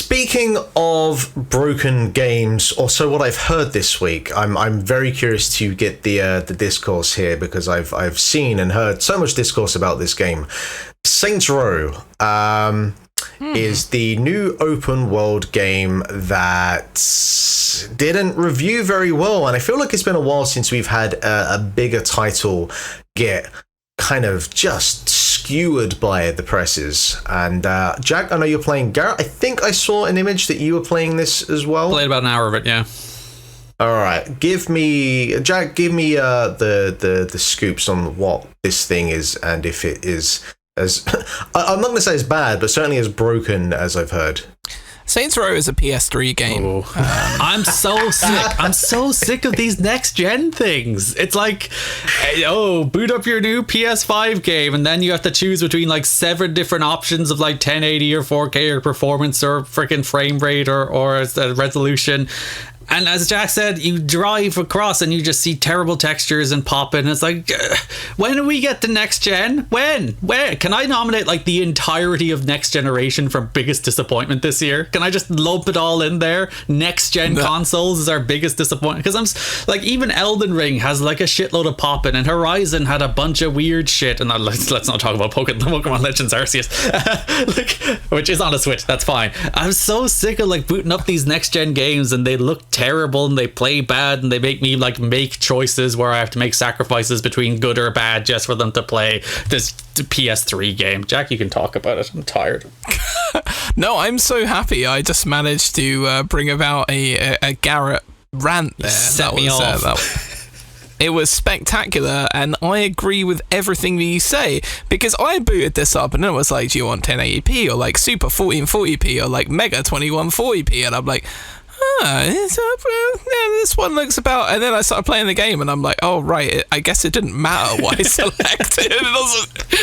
Speaking of broken games, or so what I've heard this week, I'm very curious to get the discourse here, because I've seen and heard so much discourse about this game. Saints Row is the new open world game that didn't review very well, and I feel like it's been a while since we've had a bigger title get kind of just skewered by the presses. And Jack, I know you're playing. Garrett, I think I saw an image that you were playing this as well. Played about an hour of it, yeah. All right, Jack, give me the scoops on what this thing is, and if it is as I'm not going to say as bad, but certainly as broken as I've heard. Saints Row is a PS3 game. I'm so sick. I'm so sick of these next gen things. It's like, boot up your new PS5 game, and then you have to choose between like 7 different options of like 1080 or 4K or performance or freaking frame rate or resolution. And as Jack said, you drive across and you just see terrible textures and pop in. It's like, when do we get to next gen? When? Where? Can I nominate like the entirety of next generation for biggest disappointment this year? Can I just lump it all in there? Next gen consoles is our biggest disappointment. Because like, even Elden Ring has like a shitload of pop in, and Horizon had a bunch of weird shit. And let's not talk about Pokemon Legends Arceus, which is on a Switch. That's fine. I'm so sick of like booting up these next gen games, and they look terrible and they play bad, and they make me like make choices where I have to make sacrifices between good or bad just for them to play this PS3 game. Jack, you can talk about it. I'm tired. No, I'm so happy I just managed to bring about a Garrett rant there. Set me off. It was spectacular, and I agree with everything that you say, because I booted this up and it was like, do you want 1080p or like super 1440p or like mega 2140p? And I'm like, this one looks about, and then I started playing the game and I'm like, oh right, I guess it didn't matter what I selected.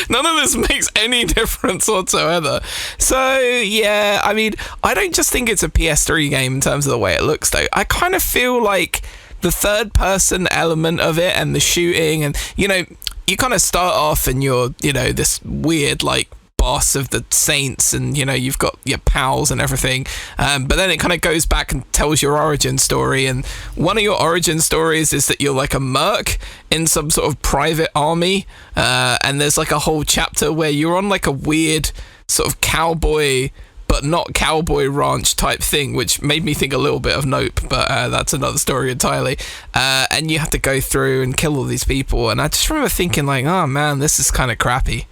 None of this makes any difference whatsoever. So yeah, I mean, I don't just think it's a PS3 game in terms of the way it looks though. I kind of feel like the third person element of it and the shooting, and you kind of start off and you're this weird like boss of the Saints, and you've got your pals and everything, but then it kind of goes back and tells your origin story, and one of your origin stories is that you're like a merc in some sort of private army, and there's like a whole chapter where you're on like a weird sort of cowboy but not cowboy ranch type thing, which made me think a little bit of Nope, but that's another story entirely. And you have to go through and kill all these people, and I just remember thinking like, oh man, this is kind of crappy.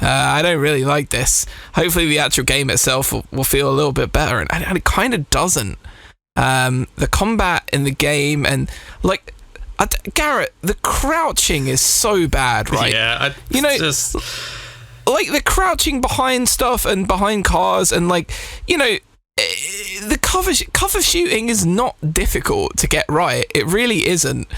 I don't really like this. Hopefully the actual game itself will feel a little bit better, and it kind of doesn't. The combat in the game, and like Garrett, the crouching is so bad, right? Yeah, just like the crouching behind stuff and behind cars, and like the cover shooting is not difficult to get right. It really isn't.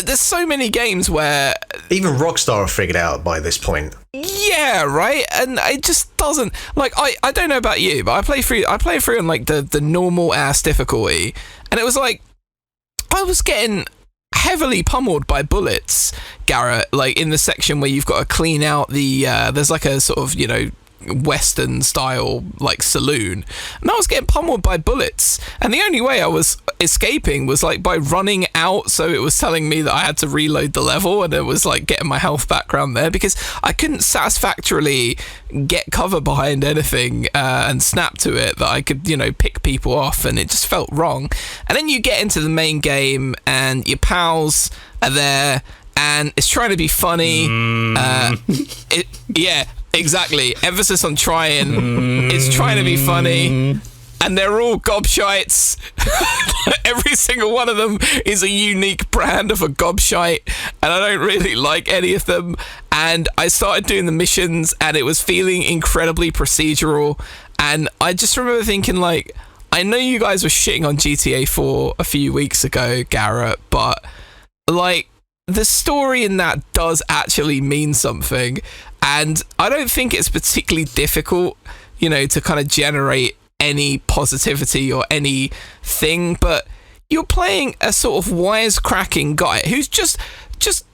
There's so many games where even Rockstar have figured out by this point. Yeah, right. And it just doesn't, like, I don't know about you, but I play through on like the normal ass difficulty, and it was like I was getting heavily pummeled by bullets, Garrett, like in the section where you've got to clean out the there's like a sort of Western style like saloon, and I was getting pummeled by bullets, and the only way I was escaping was like by running out, so it was telling me that I had to reload the level, and it was like getting my health back around there because I couldn't satisfactorily get cover behind anything and snap to it that I could pick people off, and it just felt wrong. And then you get into the main game and your pals are there and it's trying to be funny. Yeah, exactly. Emphasis on trying. It's trying to be funny. And they're all gobshites. Every single one of them is a unique brand of a gobshite, and I don't really like any of them. And I started doing the missions, and it was feeling incredibly procedural. And I just remember thinking, like, I know you guys were shitting on GTA 4 a few weeks ago, Garrett, but, like, the story in that does actually mean something. And I don't think it's particularly difficult, to kind of generate any positivity or anything, but you're playing a sort of wisecracking guy who's just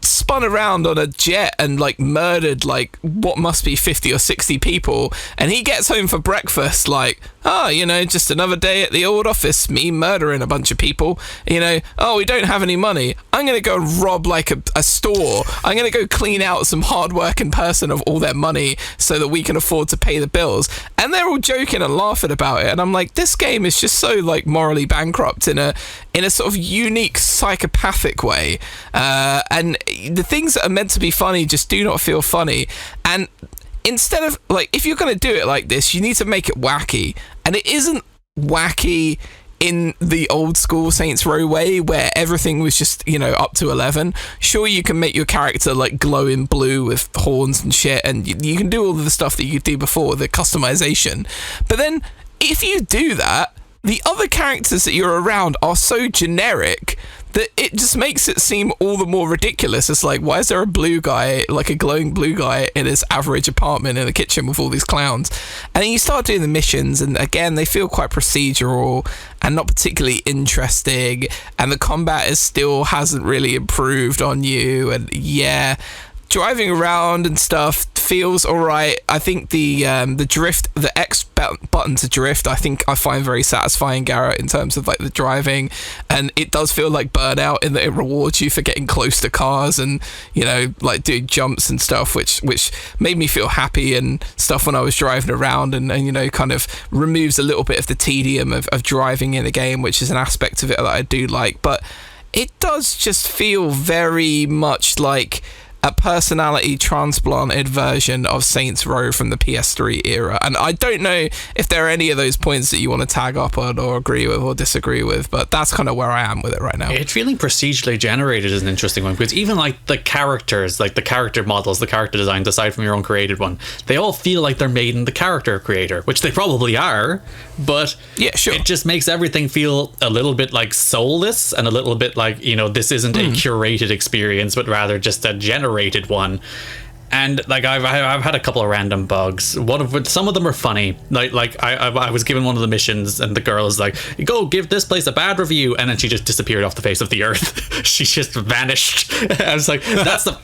spun around on a jet and like murdered like what must be 50 or 60 people, and he gets home for breakfast like, oh, you know, just another day at the old office, me murdering a bunch of people, you know, oh, we don't have any money, I'm gonna go rob like a store, I'm gonna go clean out some hard-working person of all their money so that we can afford to pay the bills. And they're all joking and laughing about it, and I'm like, this game is just so like morally bankrupt in a sort of unique psychopathic way, and the things that are meant to be funny just do not feel funny. And instead of like, if you're going to do it like this, you need to make it wacky, and it isn't wacky in the old school Saints Row way where everything was just, you know, up to 11. Sure, you can make your character like glow in blue with horns and shit, and you can do all of the stuff that you could do before, the customization, but then if you do that, the other characters that you're around are so generic that it just makes it seem all the more ridiculous. It's like, why is there a blue guy, like a glowing blue guy in his average apartment in a kitchen with all these clowns? And then you start doing the missions, and again, they feel quite procedural and not particularly interesting, and the combat still hasn't really improved on you, and yeah, driving around and stuff feels alright. I think the drift, the X button to drift, I think I find very satisfying, Garrett, in terms of like the driving, and it does feel like Burnout in that it rewards you for getting close to cars and, you know, like doing jumps and stuff, which made me feel happy and stuff when I was driving around, and you know, kind of removes a little bit of the tedium of driving in a game, which is an aspect of it that I do like. But it does just feel very much like a personality transplanted version of Saints Row from the PS3 era. And I don't know if there are any of those points that you want to tag up on or agree with or disagree with, but that's kind of where I am with it right now. It feeling procedurally generated is an interesting one, because even like the characters, like the character models, the character designs, aside from your own created one, they all feel like they're made in the character creator, which they probably are, but yeah, sure, it just makes everything feel a little bit like soulless and a little bit like, you know, this isn't a curated experience, but rather just a generated one. And like I've had a couple of random bugs. Some of them are funny. Like I was given one of the missions, and the girl is like, "Go give this place a bad review," and then she just disappeared off the face of the earth. She just vanished. I was like,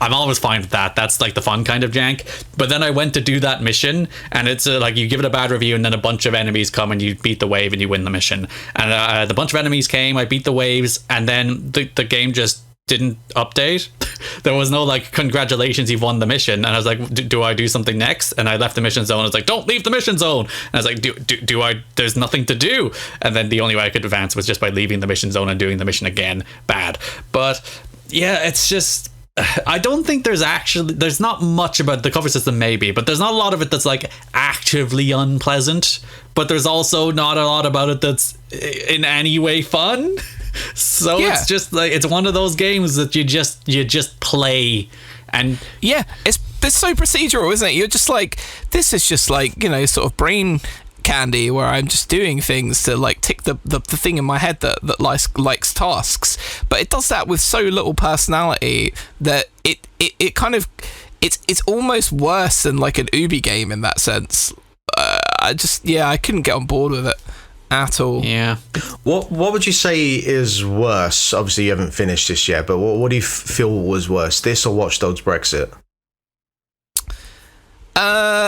I'm always fine with that. That's like the fun kind of jank. But then I went to do that mission, and it's like you give it a bad review, and then a bunch of enemies come, and you beat the wave, and you win the mission. And the bunch of enemies came, I beat the waves, and then the game just didn't update. There was no like, congratulations, you've won the mission. And I was like, do I do something next? And I left the mission zone. I was like, don't leave the mission zone. And I was like, do I, there's nothing to do. And then the only way I could advance was just by leaving the mission zone and doing the mission again. Bad. But yeah, it's just, I don't think there's not much about the cover system, maybe, but there's not a lot of it that's like actively unpleasant, but there's also not a lot about it that's in any way fun. So yeah, it's just like, it's one of those games that you just play, and yeah, it's so procedural, isn't it? You're just like, this is just like, you know, sort of brain candy where I'm just doing things to like tick the thing in my head that likes tasks, but it does that with so little personality that it kind of, it's almost worse than like an Ubi game in that sense. I couldn't get on board with it at all. Yeah. What would you say is worse? Obviously you haven't finished this yet, but what do you feel was worse, this or Watch Dogs Brexit?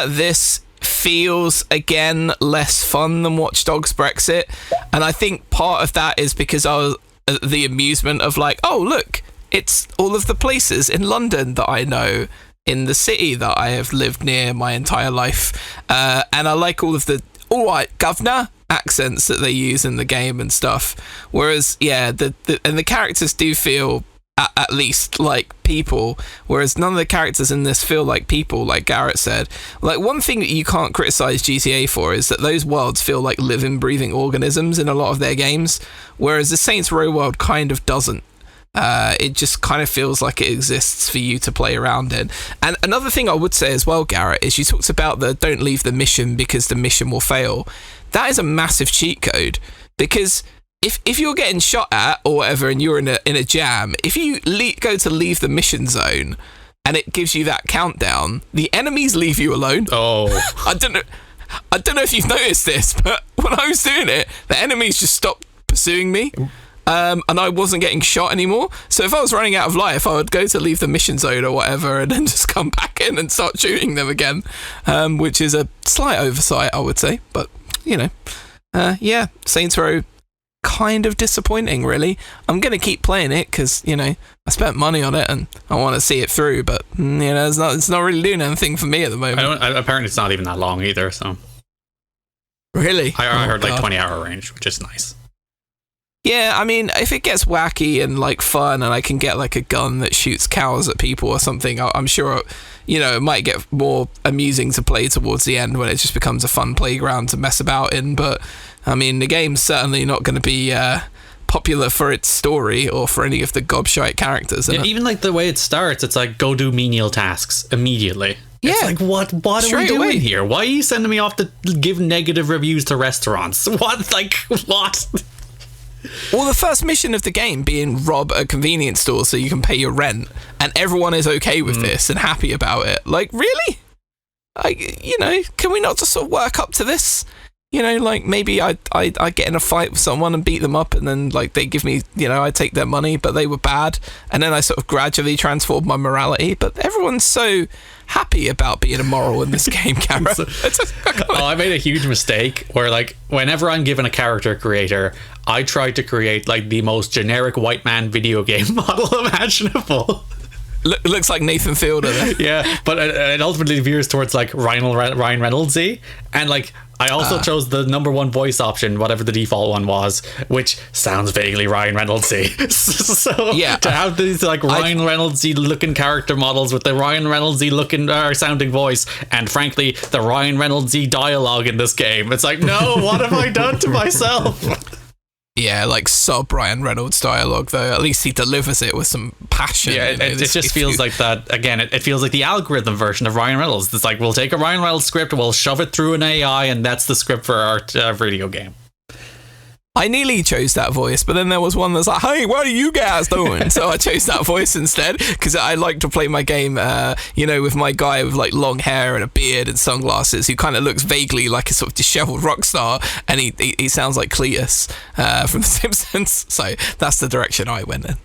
This feels again less fun than Watch Dogs Brexit, and I think part of that is because I was the amusement of like, oh look, it's all of the places in London that I know, in the city that I have lived near my entire life, and I like all of the all right governor accents that they use in the game and stuff, whereas yeah, the characters do feel at least like people, whereas none of the characters in this feel like people, like Garrett said. Like, one thing that you can't criticize GTA for is that those worlds feel like living, breathing organisms in a lot of their games, whereas the Saints Row world kind of doesn't. It just kind of feels like it exists for you to play around in. And another thing I would say as well, Garrett, is you talked about the don't leave the mission because the mission will fail. That is a massive cheat code, because if you're getting shot at or whatever and you're in a jam, if you go to leave the mission zone and it gives you that countdown, the enemies leave you alone. Oh. I don't know if you've noticed this, but when I was doing it, the enemies just stopped pursuing me. and I wasn't getting shot anymore. So if I was running out of life, I would go to leave the mission zone or whatever, and then just come back in and start shooting them again, which is a slight oversight, I would say. But, yeah, Saints Row, kind of disappointing, really. I'm going to keep playing it because, I spent money on it and I want to see it through, but, it's not really doing anything for me at the moment. Apparently it's not even that long either, so... Really? I heard 20-hour range, which is nice. Yeah, I mean, if it gets wacky and fun, and I can get a gun that shoots cows at people or something, I'm sure, it might get more amusing to play towards the end when it just becomes a fun playground to mess about in. But I mean, the game's certainly not going to be popular for its story or for any of the gobshite characters. Yeah, even the way it starts, it's go do menial tasks immediately. Yeah. It's what are we doing here? Why are you sending me off to give negative reviews to restaurants? What? What? Well, the first mission of the game being rob a convenience store so you can pay your rent, and everyone is okay with this and happy about it. Really? Can we not just sort of work up to this? Maybe I get in a fight with someone and beat them up, and then they give me, I take their money, but they were bad, and then I sort of gradually transform my morality. But everyone's so happy about being immoral in this game, Kara. I made a huge mistake where whenever I'm given a character creator, I try to create the most generic white man video game model imaginable. Looks like Nathan Fielder there. Yeah, but it ultimately veers towards Ryan Reynolds-y, and I also chose the number one voice option, whatever the default one was, which sounds vaguely Ryan Reynolds-y. So yeah, to have these Ryan Reynolds-y looking character models with the Ryan Reynolds-y looking sounding voice, and frankly the Ryan Reynolds-y dialogue in this game, it's no, what have I done to myself? Yeah, sub Ryan Reynolds dialogue, though. At least he delivers it with some passion. Yeah, it just feels like that. Again, it feels like the algorithm version of Ryan Reynolds. It's we'll take a Ryan Reynolds script, we'll shove it through an AI, and that's the script for our video game. I nearly chose that voice, but then there was one that's hey, what are you guys doing? So I chose that voice instead, because I like to play my game, with my guy with long hair and a beard and sunglasses, who kind of looks vaguely like a sort of disheveled rock star, and he sounds like Cletus from The Simpsons. So that's the direction I went in.